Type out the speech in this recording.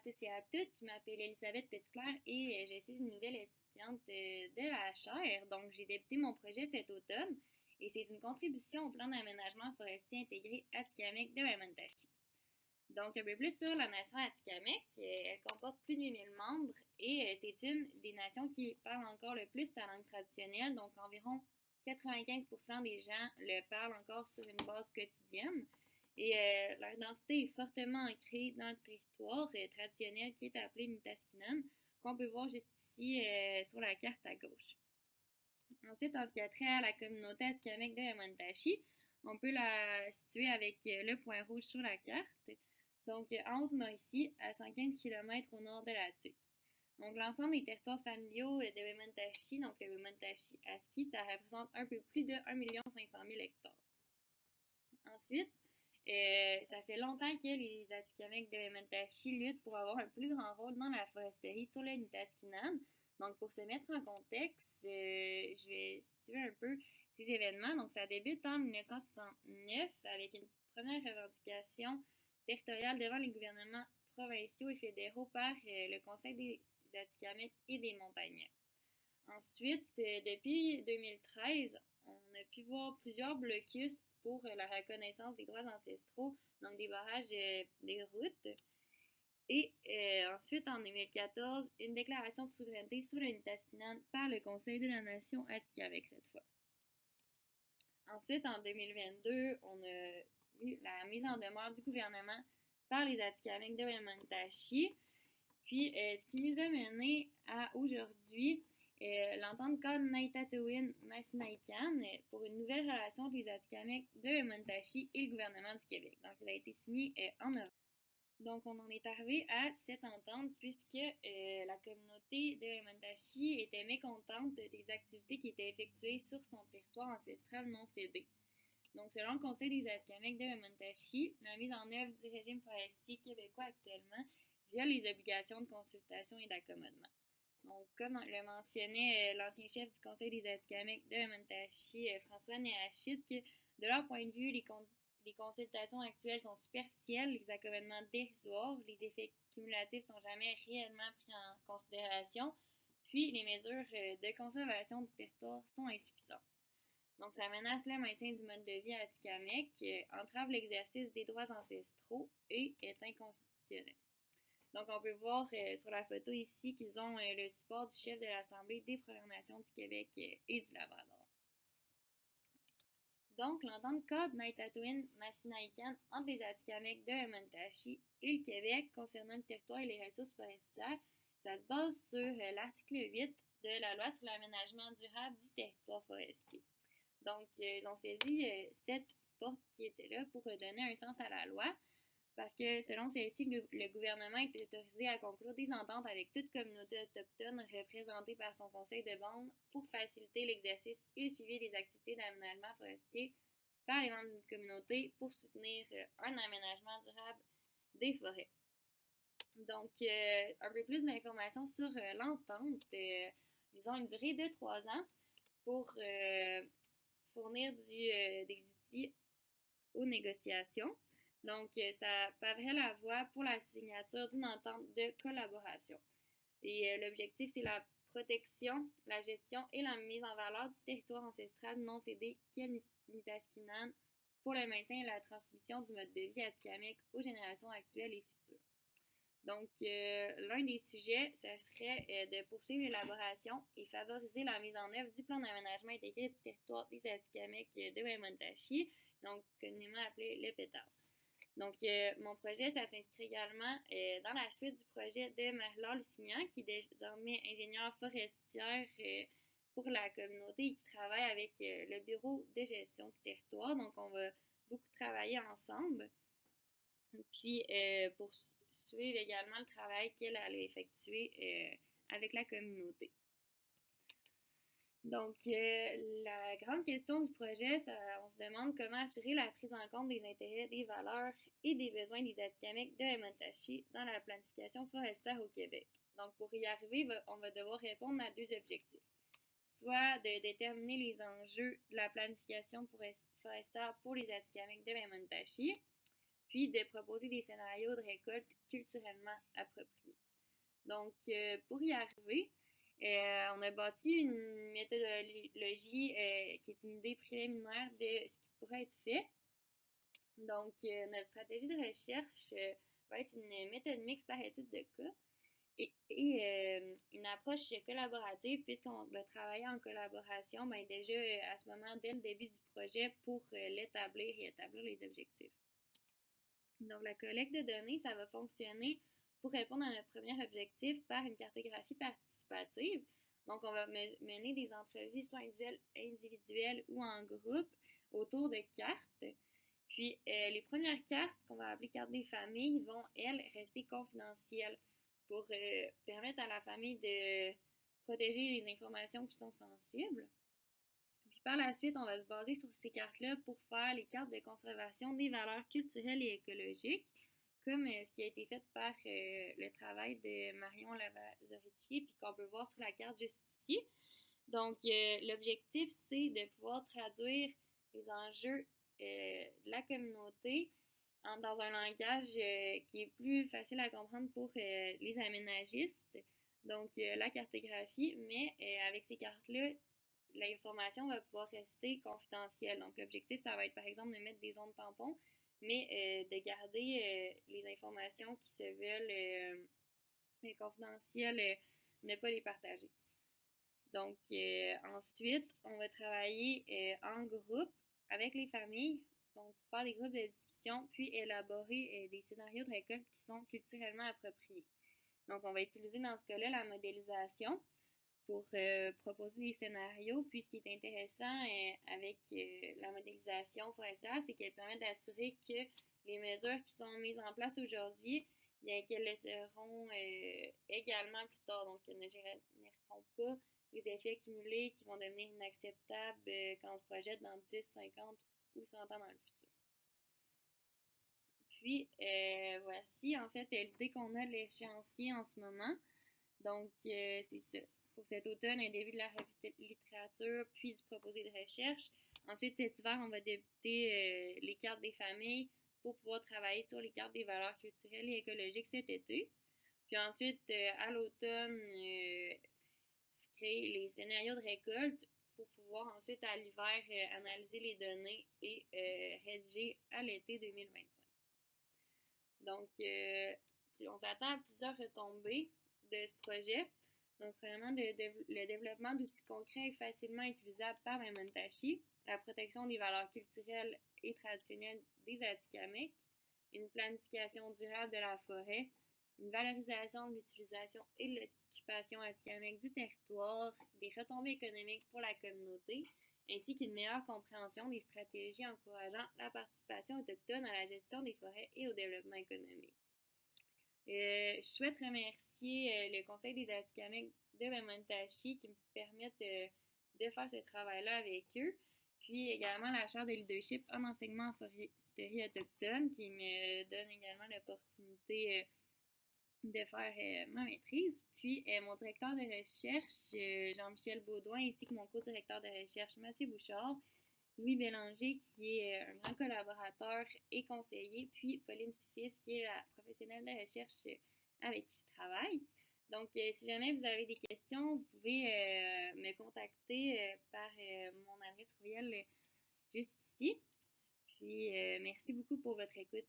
tous et à toutes. Je m'appelle Elisabeth Petitclerc et je suis une nouvelle étudiante de la chaire. Donc, j'ai débuté mon projet cet automne et c'est une contribution au plan d'aménagement forestier intégré Atikamekw de Wemotaci. Donc, un peu plus sur la nation Atikamekw. Elle comporte plus de 8000 membres et c'est une des nations qui parle encore le plus sa langue traditionnelle. Donc, environ 95% des gens le parlent encore sur une base quotidienne. Et leur identité est fortement ancrée dans le territoire traditionnel qui est appelé Nitaskinan, qu'on peut voir juste ici sur la carte à gauche. Ensuite, en ce qui a trait à la communauté Atikamekw de Wemotaci, on peut la situer avec le point rouge sur la carte. Donc, en Haute-Mauricie, à 115 km au nord de la Tuque. Donc, l'ensemble des territoires familiaux de Wemotaci, donc le Wemotaci Aski, ça représente un peu plus de 1 500 000 hectares. Ensuite, ça fait longtemps que les Atikamekw de Wemotaci luttent pour avoir un plus grand rôle dans la foresterie sur le Nitaskinan. Donc, pour se mettre en contexte, je vais situer un peu ces événements. Donc, ça débute en 1969 avec une première revendication territoriale devant les gouvernements provinciaux et fédéraux par le Conseil des Atikamekw et des Montagnais. Ensuite, depuis 2013, on a pu voir plusieurs blocus pour la reconnaissance des droits ancestraux, donc des barrages, des routes. Et ensuite, en 2014, une déclaration de souveraineté sur le Nitaskinan par le Conseil de la Nation Atikamekw cette fois. Ensuite, en 2022, on a eu la mise en demeure du gouvernement par les Atikamekw de Wemotaci. Puis, ce qui nous a mené à aujourd'hui l'entente cadre Naitatowin-Massinaikan pour une nouvelle relation entre les Atikamekw de Wemotaci et le gouvernement du Québec. Donc, il a été signé en novembre. Donc, on en est arrivé à cette entente puisque la communauté de Wemotaci était mécontente des activités qui étaient effectuées sur son territoire ancestral non cédé. Donc, selon le Conseil des Atikamekw de Wemotaci, la mise en œuvre du régime forestier québécois actuellement viole les obligations de consultation et d'accommodement. Donc, comme le mentionnait l'ancien chef du Conseil des Atikamekw de Wemotaci, François Néachit, que de leur point de vue, les consultations actuelles sont superficielles, les accommodements dérisoires, les effets cumulatifs sont jamais réellement pris en considération, puis les mesures de conservation du territoire sont insuffisantes. Donc, ça menace le maintien du mode de vie à Atikamekw, entrave l'exercice des droits ancestraux et est inconstitutionnel. Donc, on peut voir sur la photo ici qu'ils ont le support du chef de l'Assemblée des Premières Nations du Québec et du Labrador. Donc, l'entente cadre Naitatowin-Massinaikan entre les Atikamekw de Wemotaci et le Québec concernant le territoire et les ressources forestières, ça se base sur l'article 8 de la loi sur l'aménagement durable du territoire forestier. Donc, ils ont saisi cette porte qui était là pour donner un sens à la loi, parce que selon celle-ci, le gouvernement est autorisé à conclure des ententes avec toute communauté autochtone représentée par son conseil de bande pour faciliter l'exercice et le suivi des activités d'aménagement forestier par les membres d'une communauté pour soutenir un aménagement durable des forêts. Donc, un peu plus d'informations sur l'entente. Ils ont une durée de 3 ans pour fournir des outils aux négociations. Donc, ça paverait la voie pour la signature d'une entente de collaboration. Et l'objectif, c'est la protection, la gestion et la mise en valeur du territoire ancestral non cédé qu'est Nitaskinan pour le maintien et la transmission du mode de vie atikamekw aux générations actuelles et futures. Donc, l'un des sujets, ce serait de poursuivre l'élaboration et favoriser la mise en œuvre du plan d'aménagement intégré du territoire des Atikamekw de Wemotaci, donc communément appelé le PETAR. Donc, mon projet, ça s'inscrit également dans la suite du projet de Marie-Laure Lusignan, qui est désormais ingénieure forestière pour la communauté et qui travaille avec le bureau de gestion du territoire. Donc, on va beaucoup travailler ensemble. Puis, pour suivre également le travail qu'elle a effectué avec la communauté. Donc, la grande question du projet, on se demande comment assurer la prise en compte des intérêts, des valeurs et des besoins des Atikamekw de Wemotaci dans la planification forestière au Québec. Donc, pour y arriver, on va devoir répondre à 2 objectifs. Soit de déterminer les enjeux de la planification forestière pour les Atikamekw de Wemotaci, puis de proposer des scénarios de récolte culturellement appropriés. Donc, pour y arriver, on a bâti une méthodologie qui est une idée préliminaire de ce qui pourrait être fait. Donc, notre stratégie de recherche va être une méthode mixte par étude de cas et une approche collaborative puisqu'on va travailler en collaboration déjà à ce moment, dès le début du projet pour l'établir et établir les objectifs. Donc, la collecte de données, ça va fonctionner pour répondre à notre premier objectif par une cartographie participative. Donc, on va mener des entrevues soit individuelles ou en groupe autour de cartes. Puis, les premières cartes, qu'on va appeler cartes des familles, vont, elles, rester confidentielles pour permettre à la famille de protéger les informations qui sont sensibles. Puis par la suite, on va se baser sur ces cartes-là pour faire les cartes de conservation des valeurs culturelles et écologiques, comme ce qui a été fait par le travail de Marion Lavazoritier, puis qu'on peut voir sur la carte juste ici. Donc, l'objectif, c'est de pouvoir traduire les enjeux de la communauté dans un langage qui est plus facile à comprendre pour les aménagistes, donc la cartographie, mais avec ces cartes-là, l'information va pouvoir rester confidentielle. Donc, l'objectif, ça va être, par exemple, de mettre des zones tampons, mais de garder les informations qui se veulent confidentielles, ne pas les partager. Donc, ensuite, on va travailler en groupe avec les familles, donc pour faire des groupes de discussion, puis élaborer des scénarios de récolte qui sont culturellement appropriés. Donc, on va utiliser dans ce cas-là la modélisation pour proposer des scénarios. Puis, ce qui est intéressant avec la modélisation forestière, c'est qu'elle permet d'assurer que les mesures qui sont mises en place aujourd'hui, bien qu'elles le seront également plus tard. Donc, elles ne généreront pas des effets cumulés qui vont devenir inacceptables quand on se projette dans 10, 50 ou 100 ans dans le futur. Puis, voici en fait l'idée qu'on a de l'échéancier en ce moment. Donc, c'est ça. Pour cet automne, un début de la revue de littérature, puis du proposé de recherche. Ensuite, cet hiver, on va débuter les cartes des familles pour pouvoir travailler sur les cartes des valeurs culturelles et écologiques cet été. Puis ensuite, à l'automne, créer les scénarios de récolte pour pouvoir ensuite, à l'hiver, analyser les données et rédiger à l'été 2025. Donc, on s'attend à plusieurs retombées de ce projet. Donc, premièrement, le développement d'outils concrets et facilement utilisables par Memontachi, la protection des valeurs culturelles et traditionnelles des Atikamekw, une planification durable de la forêt, une valorisation de l'utilisation et de l'occupation atikamekw du territoire, des retombées économiques pour la communauté, ainsi qu'une meilleure compréhension des stratégies encourageant la participation autochtone à la gestion des forêts et au développement économique. Je souhaite remercier le Conseil des Atikamekw de Memontachi qui me permettent de faire ce travail-là avec eux, puis également la chaire de leadership en enseignement en foresterie autochtone qui me donne également l'opportunité de faire ma maîtrise. Puis mon directeur de recherche, Jean-Michel Baudouin, ainsi que mon co-directeur de recherche, Mathieu Bouchard, Louis Bélanger, qui est un grand collaborateur et conseiller, puis Pauline Suffis, qui est la professionnelle de recherche avec qui je travaille. Donc, si jamais vous avez des questions, vous pouvez me contacter par mon adresse courriel juste ici. Puis, merci beaucoup pour votre écoute.